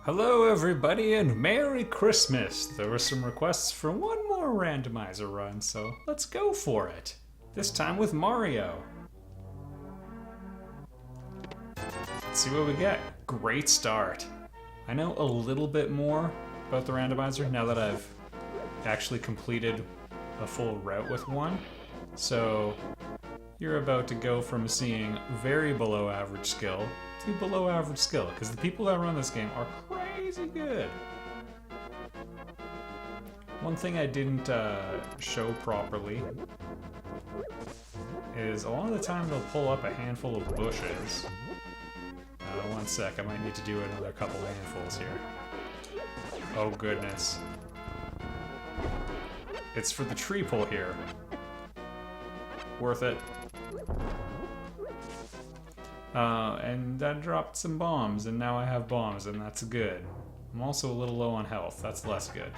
Hello everybody and Merry Christmas! There were some requests for one more randomizer run, so let's go for it. This time with Mario. Let's see what we get. Great start. I know a little bit more about the randomizer now that I've actually completed a full route with one. So you're about to go from seeing very below average skill to below average skill, because the people that run this game are crazy good. One thing I didn't show properly is a lot of the time they'll pull up a handful of bushes. One sec, I might need to do another couple handfuls here. Oh goodness. It's for the tree pull here. Worth it. And that dropped some bombs, and now I have bombs, and that's good. I'm also a little low on health. That's less good.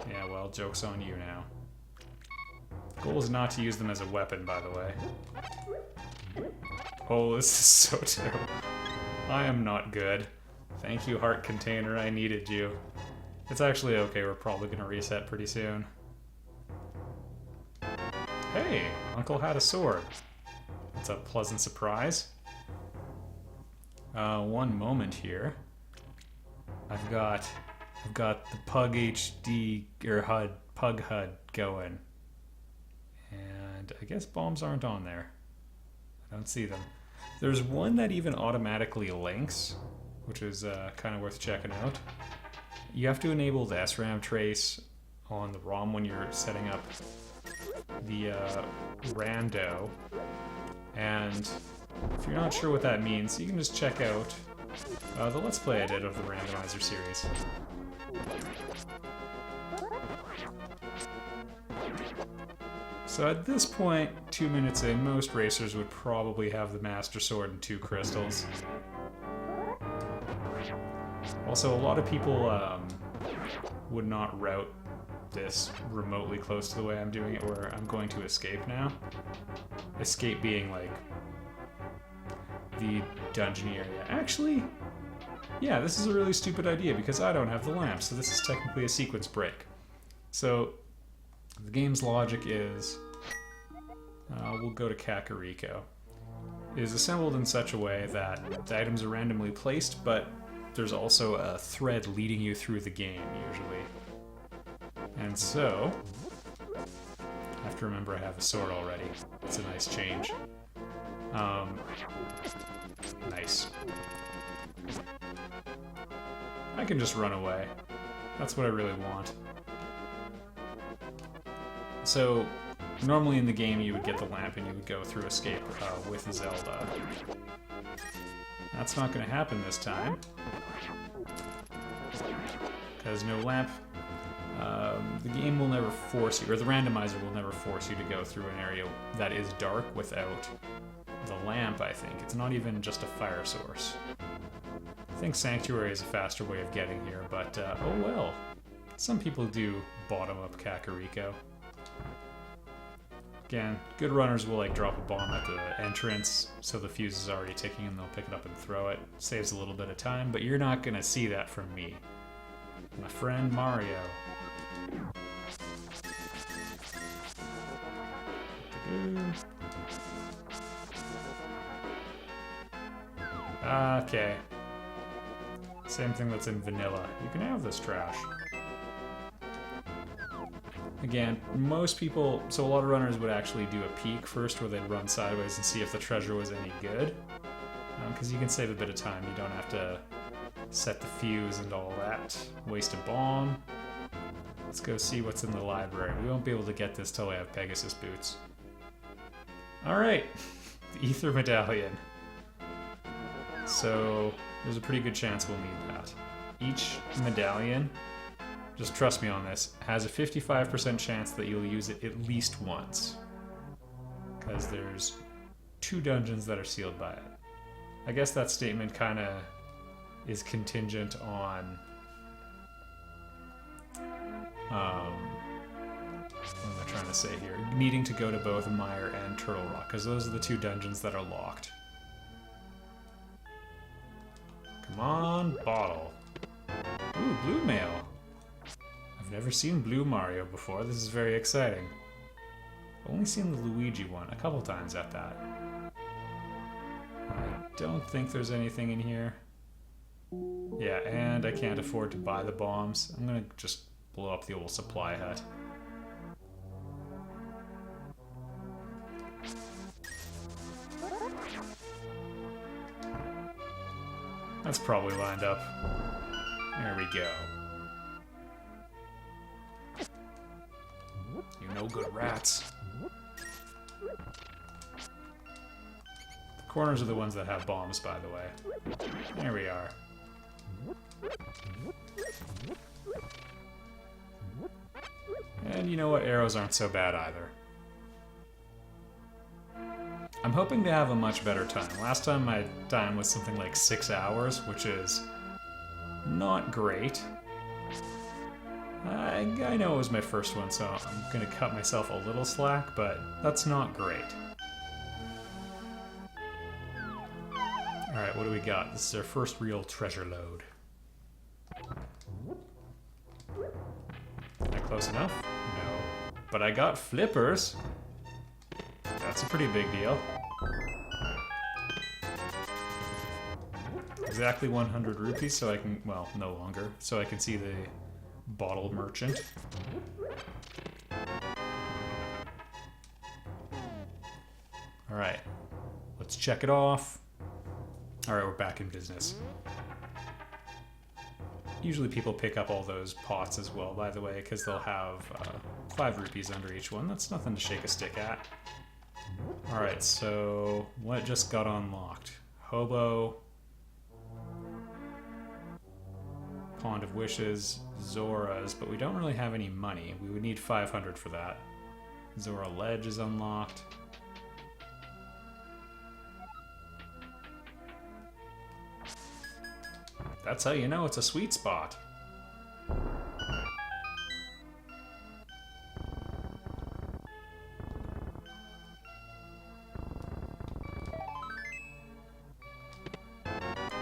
Yeah, well, joke's on you now. Goal is not to use them as a weapon, by the way. Oh, this is so terrible. I am not good. Thank you, heart container. I needed you. It's actually okay. We're probably going to reset pretty soon. Hey, Uncle had a sword. That's a pleasant surprise. One moment here. I've got the Pug HD or HUD Pug HUD going, and I guess bombs aren't on there. I don't see them. There's one that even automatically links, which is kind of worth checking out. You have to enable the SRAM trace on the ROM when you're setting up the rando, and if you're not sure what that means, you can just check out the Let's Play I did of the Randomizer series. So at this point, 2 minutes in, most racers would probably have the Master Sword and 2 crystals. Also, a lot of people would not route this remotely close to the way I'm doing it, where I'm going to escape now. Escape being like the dungeon area. Actually, yeah, this is a really stupid idea because I don't have the lamp, so this is technically a sequence break. So the game's logic is, we'll go to Kakariko. It is assembled in such a way that the items are randomly placed, but there's also a thread leading you through the game, usually. And so, I have to remember I have a sword already. It's a nice change. Nice. I can just run away. That's what I really want. So, normally in the game you would get the lamp and you would go through escape with Zelda. That's not going to happen this time. Because no lamp. The game will never force you, or the randomizer will never force you to go through an area that is dark without the lamp, I think. It's not even just a fire source. I think Sanctuary is a faster way of getting here, but oh well. Some people do bottom-up Kakariko. Again, good runners will like drop a bomb at the entrance, so the fuse is already ticking and they'll pick it up and throw it. Saves a little bit of time, but you're not gonna see that from me. My friend Mario. Okay. Same thing that's in vanilla. You can have this trash. Again, most people, so a lot of runners would actually do a peek first where they'd run sideways and see if the treasure was any good. Because you can save a bit of time. You don't have to set the fuse and all that. Waste a bomb. Let's go see what's in the library. We won't be able to get this till we have Pegasus boots. Alright, the Ether Medallion. So, there's a pretty good chance we'll need that. Each medallion, just trust me on this, has a 55% chance that you'll use it at least once. Because there's 2 dungeons that are sealed by it. I guess that statement kind of is contingent on what am I trying to say here? Needing to go to both Mire and Turtle Rock, because those are the 2 dungeons that are locked. Come on, bottle. Ooh, blue mail. I've never seen blue Mario before. This is very exciting. I've only seen the Luigi one a couple times at that. I don't think there's anything in here. Yeah, and I can't afford to buy the bombs. I'm gonna just blow up the old supply hut. That's probably lined up. There we go. You no good rats. The corners are the ones that have bombs, by the way. There we are. And you know what? Arrows aren't so bad either. I'm hoping to have a much better time. Last time my time was something like 6 hours, which is not great. I know it was my first one, so I'm gonna cut myself a little slack, but that's not great. Alright, what do we got? This is our first real treasure load. Am I close enough? No. But I got flippers. That's a pretty big deal. Exactly 100 rupees, so I can, well, no longer, so I can see the bottle merchant. Alright, let's check it off. Alright, we're back in business. Usually people pick up all those pots as well, by the way, because they'll have 5 rupees under each one. That's nothing to shake a stick at. Alright, so what just got unlocked? Hobo, Pond of Wishes, Zora's, but we don't really have any money. We would need 500 for that. Zora Ledge is unlocked. That's how you know it's a sweet spot.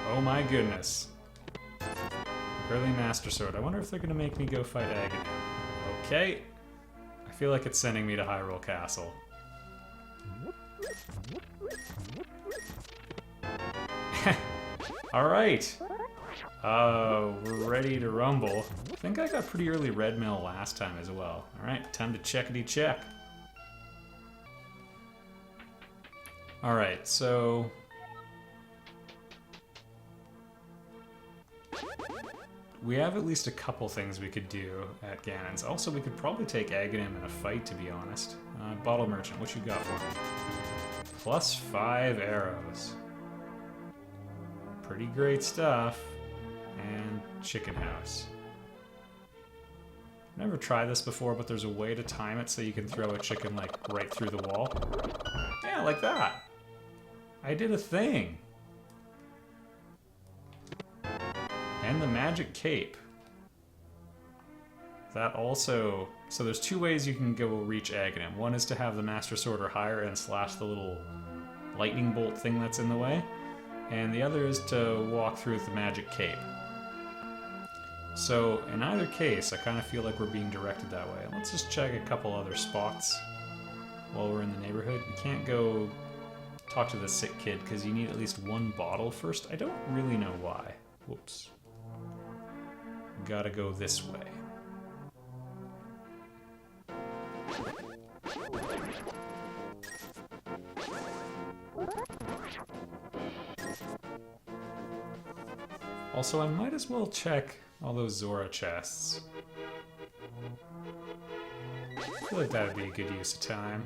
Oh my goodness. Early Master Sword. I wonder if they're going to make me go fight Aghanim. Okay. I feel like it's sending me to Hyrule Castle. Alright. We're ready to rumble. I think I got pretty early red mail last time as well. Alright, time to checkity check. Alright, so we have at least a couple things we could do at Ganon's. Also, we could probably take Aghanim in a fight, to be honest. Bottle Merchant, what you got for me? +5 arrows. Pretty great stuff. And Chicken House. Never tried this before, but there's a way to time it so you can throw a chicken, like, right through the wall. Yeah, like that. I did a thing. And the magic cape. That also... So there's 2 ways you can go reach Aghanim. One is to have the Master Sword or higher and slash the little lightning bolt thing that's in the way. And the other is to walk through with the magic cape. So in either case, I kind of feel like we're being directed that way. Let's just check a couple other spots while we're in the neighborhood. We can't go talk to the sick kid because you need at least 1 bottle first. I don't really know why. Whoops. Gotta go this way. Also, I might as well check all those Zora chests. I feel like that would be a good use of time.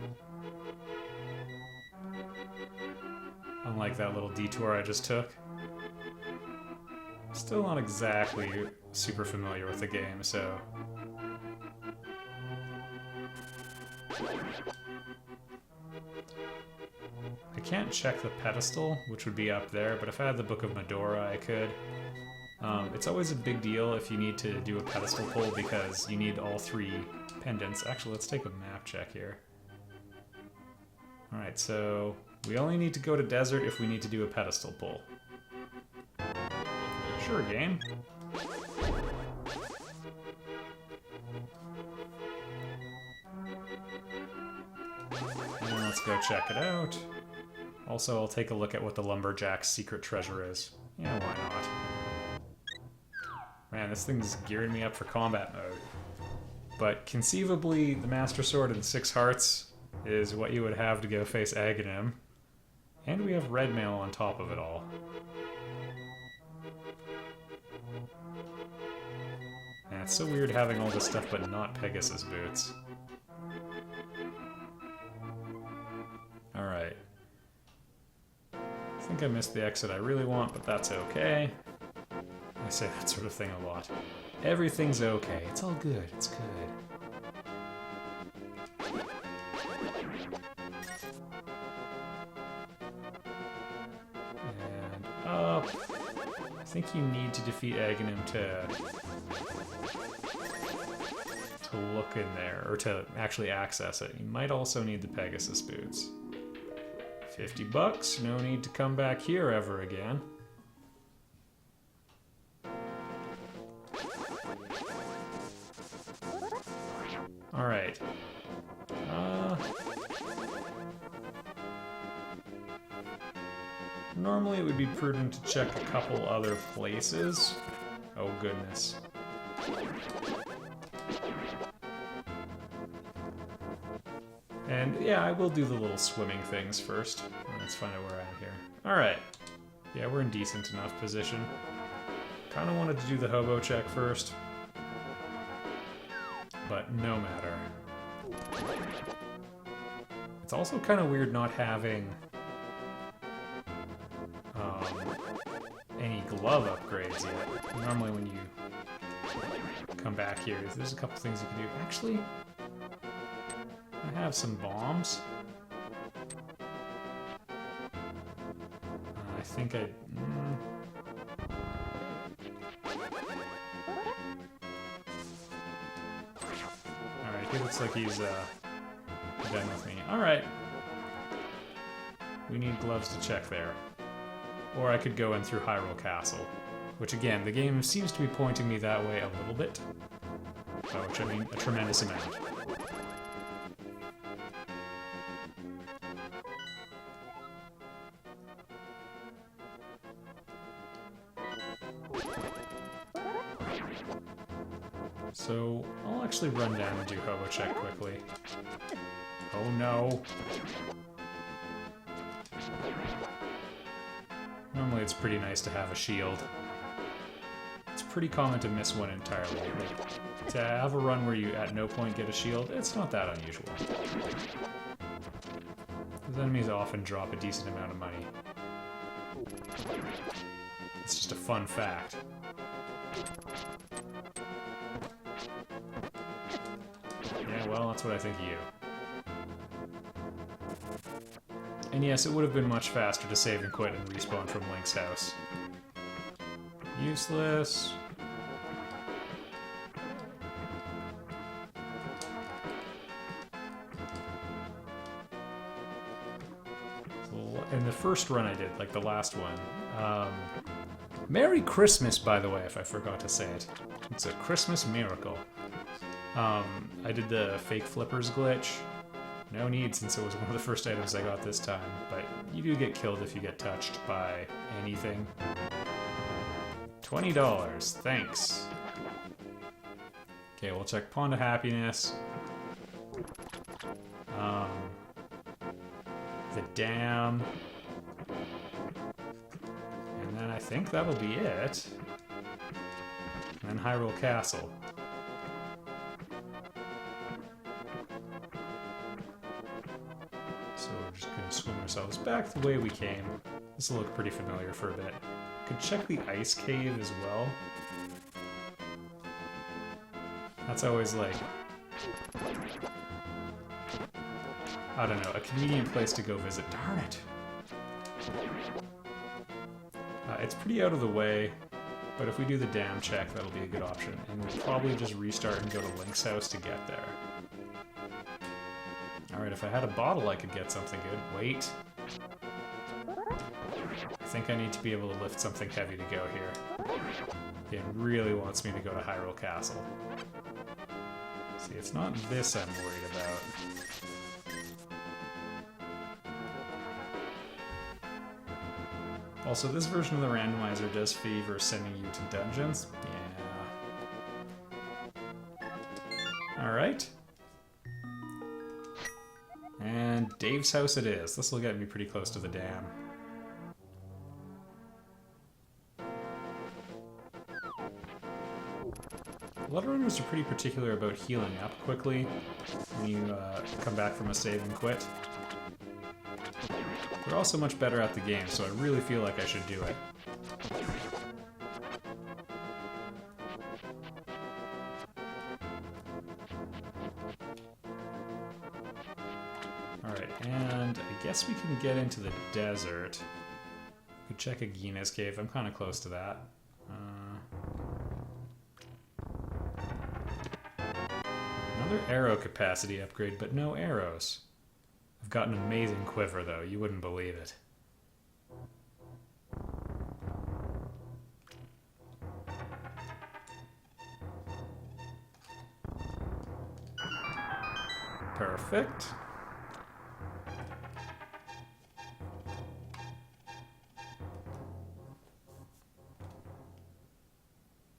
Unlike that little detour I just took. Still not exactly super familiar with the game, so... I can't check the pedestal, which would be up there, but if I had the Book of Medora, I could. It's always a big deal if you need to do a pedestal pull because you need all 3 pendants. Actually, let's take a map check here. Alright, so we only need to go to desert if we need to do a pedestal pull. Sure, game. And let's go check it out. Also, I'll take a look at what the Lumberjack's secret treasure is. Yeah, why not? Man, this thing's gearing me up for combat mode. But conceivably, the Master Sword and 6 Hearts is what you would have to go face Aghanim. And we have red mail on top of it all. Man, it's so weird having all this stuff but not Pegasus boots. Alright. I think I missed the exit I really want, but that's okay. I say that sort of thing a lot. Everything's okay. It's all good. It's good. And up. I think you need to defeat Aghanim to look in there, or to actually access it. You might also need the Pegasus boots. $50. No need to come back here ever again. Alright. Normally it would be prudent to check a couple other places. Oh goodness. And yeah, I will do the little swimming things first. Let's find out where I am here. Alright. Yeah, we're in decent enough position. Kinda wanted to do the hobo check first. But no matter. It's also kind of weird not having any glove upgrades yet. Normally when you come back here, there's a couple things you can do. Actually, I have some bombs. I think I... Alright, he looks like he's done with me. Alright. We need gloves to check there. Or I could go in through Hyrule Castle. Which again, the game seems to be pointing me that way a little bit. Which I mean, a tremendous amount. So, I'll actually run down and do hobo check quickly. Oh no! Normally it's pretty nice to have a shield. It's pretty common to miss one entirely. Like, to have a run where you at no point get a shield, it's not that unusual. Those enemies often drop a decent amount of money. It's just a fun fact. Yeah, well, that's what I think of you. And yes, it would have been much faster to save and quit and respawn from Link's house. Useless. So, in the first run I did, like the last one, Merry Christmas, by the way, if I forgot to say it. It's a Christmas miracle. I did the fake flippers glitch. No need, since it was one of the first items I got this time, but you do get killed if you get touched by anything. $20, thanks. Okay, we'll check Pond of Happiness. The dam. And then I think that'll be it. And then Hyrule Castle. So we're just gonna swim ourselves back the way we came. This will look pretty familiar for a bit. Could check the ice cave as well. That's always like, I don't know, a convenient place to go visit. Darn it! It's pretty out of the way, but if we do the dam check, that'll be a good option. And we'll probably just restart and go to Link's house to get there. Alright, if I had a bottle, I could get something good. Wait. I think I need to be able to lift something heavy to go here. It really wants me to go to Hyrule Castle. See, it's not this I'm worried about. Also, this version of the randomizer does favor sending you to dungeons. Yeah. Alright. And Dave's house it is. This will get me pretty close to the dam. A lot of runners are pretty particular about healing up quickly when you come back from a save and quit. They're also much better at the game, so I really feel like I should do it. Alright, and I guess we can get into the desert. Could check Agina's cave. I'm kind of close to that. Another arrow capacity upgrade, but no arrows. I've got an amazing quiver, though. You wouldn't believe it. Perfect.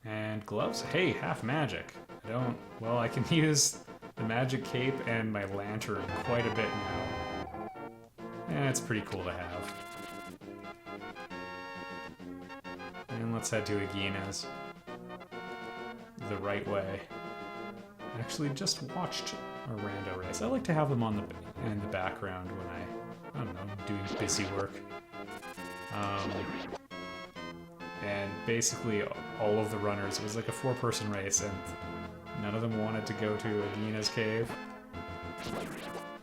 And gloves. Hey, half magic. Well, I can use the magic cape and my lantern quite a bit now. And it's pretty cool to have. And let's head to Agina's. The right way. I actually just watched a rando race. I like to have them on in the background when I don't know, doing busy work. And basically all of the runners, it was like a 4-person race, and none of them wanted to go to Agina's cave.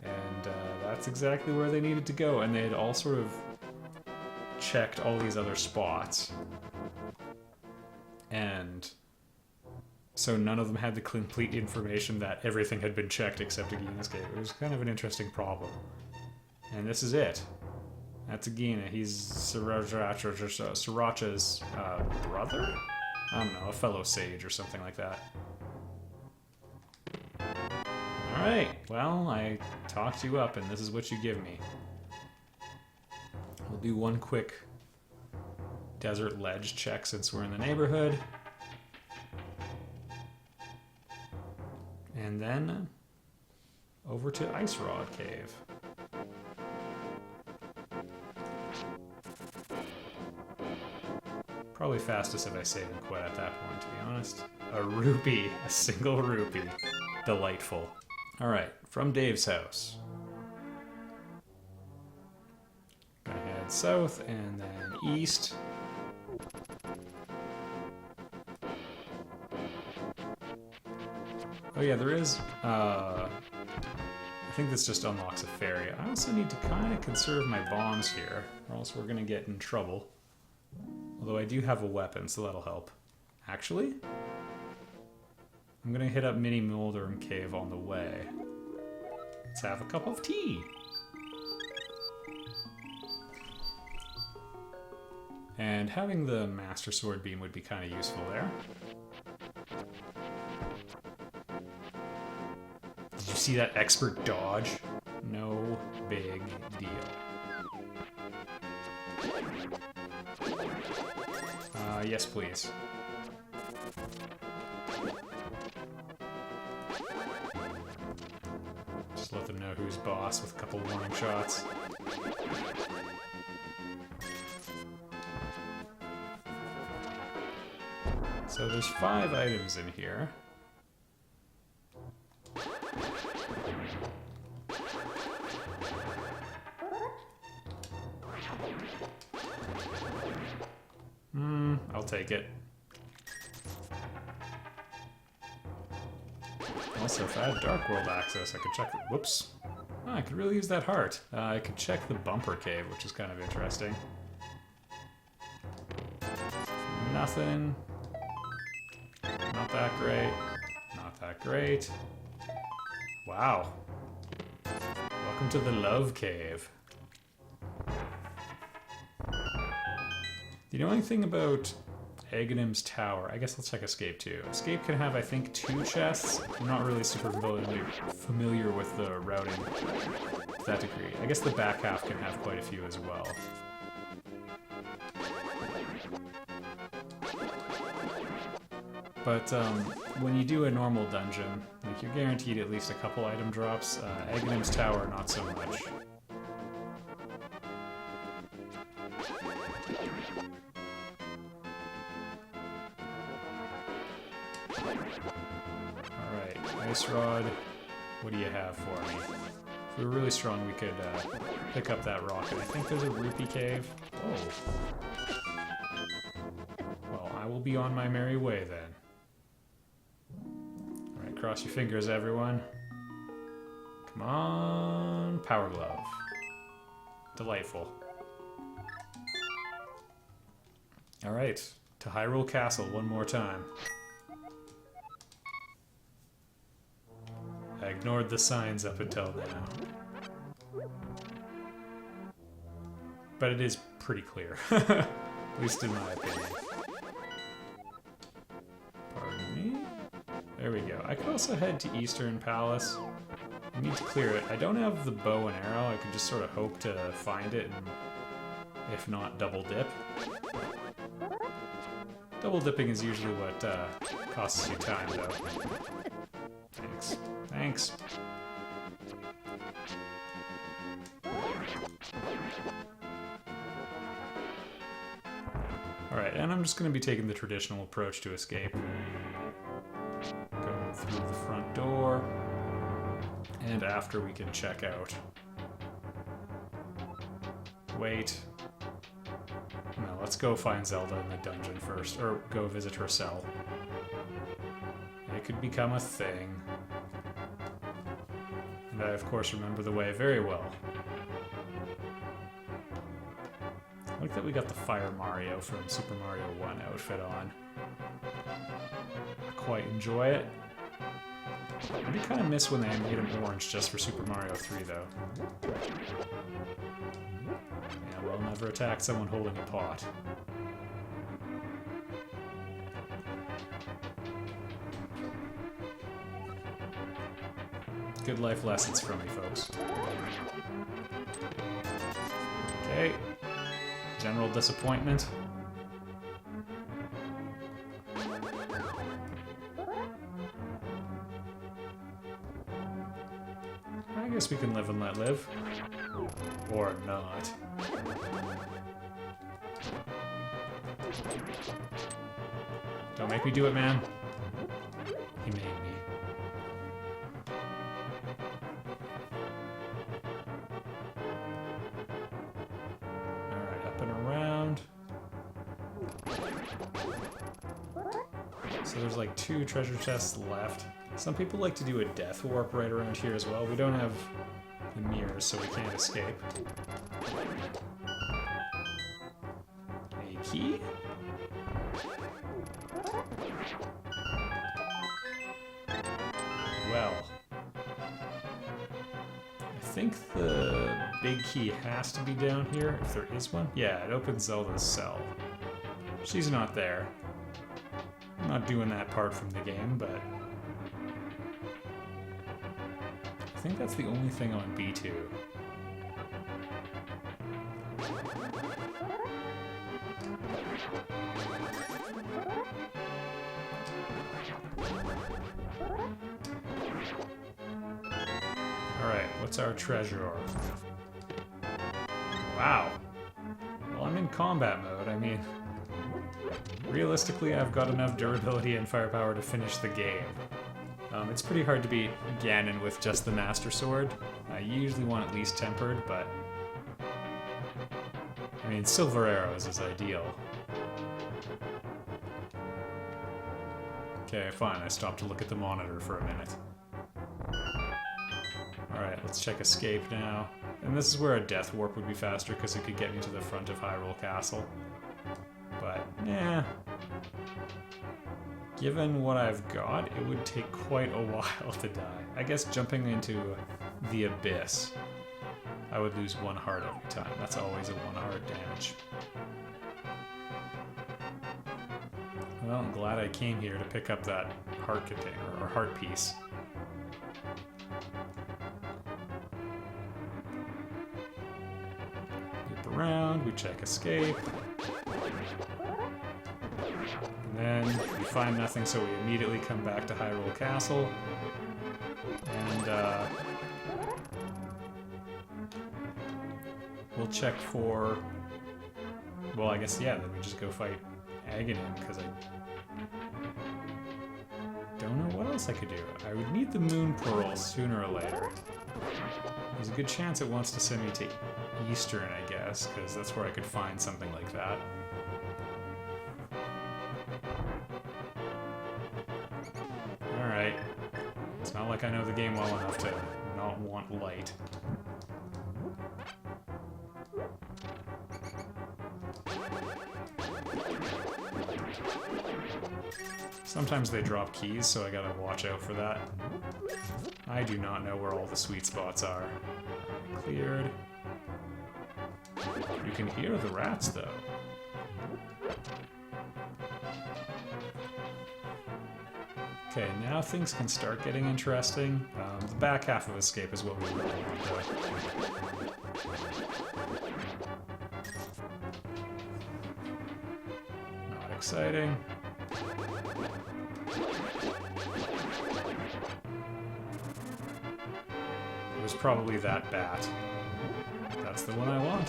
And that's exactly where they needed to go, and they had all sort of checked all these other spots. And so none of them had the complete information that everything had been checked except Agina's cave. It was kind of an interesting problem. And this is it. That's Agina. He's Sriracha's brother? I don't know, a fellow sage or something like that. Alright, well, I talked you up and this is what you give me. We'll do one quick desert ledge check since we're in the neighborhood. And then over to Ice Rod Cave. Probably fastest if I save and quit at that point, to be honest. A rupee, a single rupee. Delightful. Alright, from Dave's house. Gonna head south and then east. Oh yeah, there is, I think this just unlocks a ferry. I also need to kind of conserve my bombs here, or else we're gonna get in trouble. Although I do have a weapon, so that'll help. Actually, I'm gonna hit up Mini Moldorm Cave on the way. Let's have a cup of tea! And having the Master Sword Beam would be kind of useful there. Did you see that expert dodge? No big deal. Yes, please. Just let them know who's boss with a couple warning shots. So there's 5 items in here. I'll take it. Also, if I had Dark World access, I could check the... Whoops. Oh, I could really use that heart. I could check the Bumper Cave, which is kind of interesting. Nothing. Not that great. Not that great. Wow. Welcome to the Love Cave. The only thing about Aghanim's Tower, I guess let's check Escape too. Escape can have, I think, 2 chests. I'm not really super familiar with the routing to that degree. I guess the back half can have quite a few as well. But when you do a normal dungeon, like you're guaranteed at least a couple item drops. Aghanim's Tower, not so much. Alright, Ice Rod, what do you have for me? If we were really strong, we could pick up that rock. And I think there's a rupee cave. Oh. Well, I will be on my merry way then. Alright, cross your fingers, everyone. Come on, Power Glove. Delightful. Alright, to Hyrule Castle one more time. I ignored the signs up until now. But it is pretty clear. At least in my opinion. Pardon me? There we go. I could also head to Eastern Palace. I need to clear it. I don't have the bow and arrow. I could just sort of hope to find it and, if not, double dip. Double dipping is usually what costs you time, though. Thanks. Thanks. Alright, and I'm just going to be taking the traditional approach to escape. Going through the front door. And after we can check out. Wait. No, let's go find Zelda in the dungeon first. Or go visit her cell. It could become a thing. And I, of course, remember the way very well. I like that we got the Fire Mario from Super Mario 1 outfit on. I quite enjoy it. I do kind of miss when they made him orange just for Super Mario 3, though. Yeah, well, never attack someone holding a pot. Good life lessons from me, folks. Okay. General disappointment. I guess we can live and let live. Or not. Don't make me do it, man. He made me. So there's like 2 treasure chests left. Some people like to do a death warp right around here as well. We don't have the mirrors, so we can't escape. A key? Well. I think the big key has to be down here, if there is one. Yeah, it opens Zelda's cell. She's not there. I'm not doing that part from the game, but I think that's the only thing on B2. Alright, what's our treasure? Wow. Well, I'm in combat mode, I mean... Realistically, I've got enough durability and firepower to finish the game. It's pretty hard to beat Ganon with just the Master Sword. I usually want at least tempered, but... I mean, Silver Arrows is ideal. Okay, fine, I stopped to look at the monitor for a minute. Alright, let's check Escape now. And this is where a Death Warp would be faster, because it could get me to the front of Hyrule Castle. But, yeah. Given what I've got, it would take quite a while to die. I guess jumping into the Abyss I would lose 1 heart every time. That's always a 1 heart damage. Well, I'm glad I came here to pick up that heart container, or heart piece. Loop around, we check escape. And then we find nothing, so we immediately come back to Hyrule Castle. And, we'll check for... Well, I guess, yeah, then we just go fight Aghanim, because I don't know what else I could do. I would need the Moon Pearl sooner or later. There's a good chance it wants to send me to Eastern, I guess, because that's where I could find something like that. Alright. It's not like I know the game well enough to not want light. Sometimes they drop keys, so I gotta watch out for that. I do not know where all the sweet spots are. Cleared. You can hear the rats, though. Okay, now things can start getting interesting. The back half of Escape is what we really want, though. Not exciting. It was probably that bat. That's the one I want.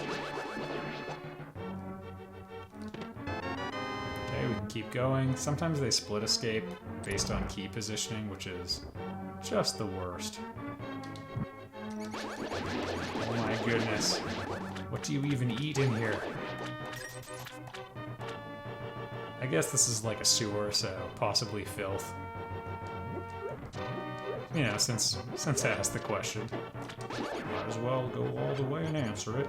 Okay, we can keep going. Sometimes they split escape based on key positioning, which is just the worst. Oh my goodness. What do you even eat in here? I guess this is like a sewer, so possibly filth. You know, since I asked the question, might as well go all the way and answer it.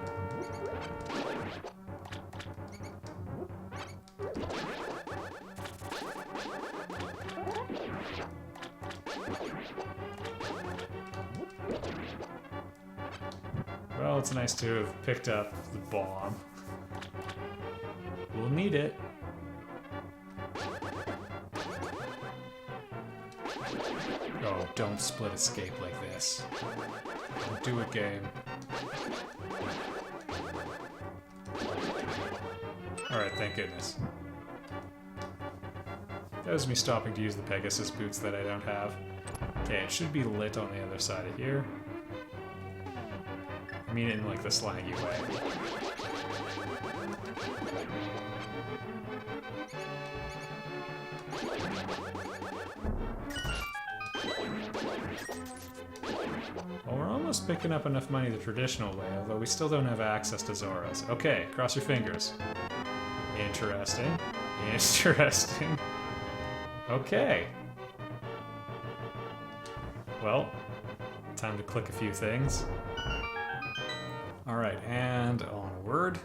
Well, it's nice to have picked up the bomb. We'll need it. Oh, don't split escape like this. Don't do it, game. Alright, thank goodness. That was me stopping to use the Pegasus boots that I don't have. Okay, it should be lit on the other side of here. I mean it in like the slangy way. Well, we're almost picking up enough money the traditional way, although we still don't have access to Zora's. Okay, cross your fingers. Interesting. Interesting. Okay. Well, time to click a few things. Alright, and onward.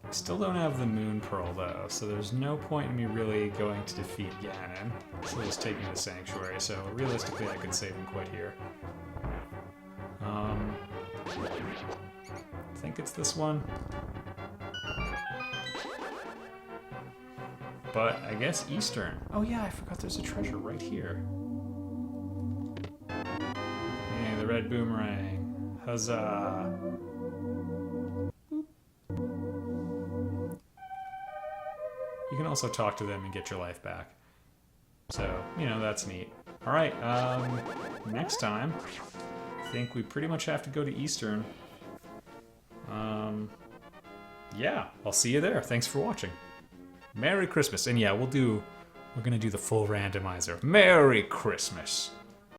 I still don't have the Moon Pearl, though, so there's no point in me really going to defeat Ganon. This will just take me to Sanctuary, so realistically I could save him quite here. I think it's this one. But I guess Eastern. Oh yeah, I forgot there's a treasure right here. Hey, the red boomerang. Huzzah! You can also talk to them and get your life back. So, you know, that's neat. Alright, next time, I think we pretty much have to go to Eastern. Yeah, I'll see you there. Thanks for watching. Merry Christmas. And yeah, we're gonna do the full randomizer. Merry Christmas.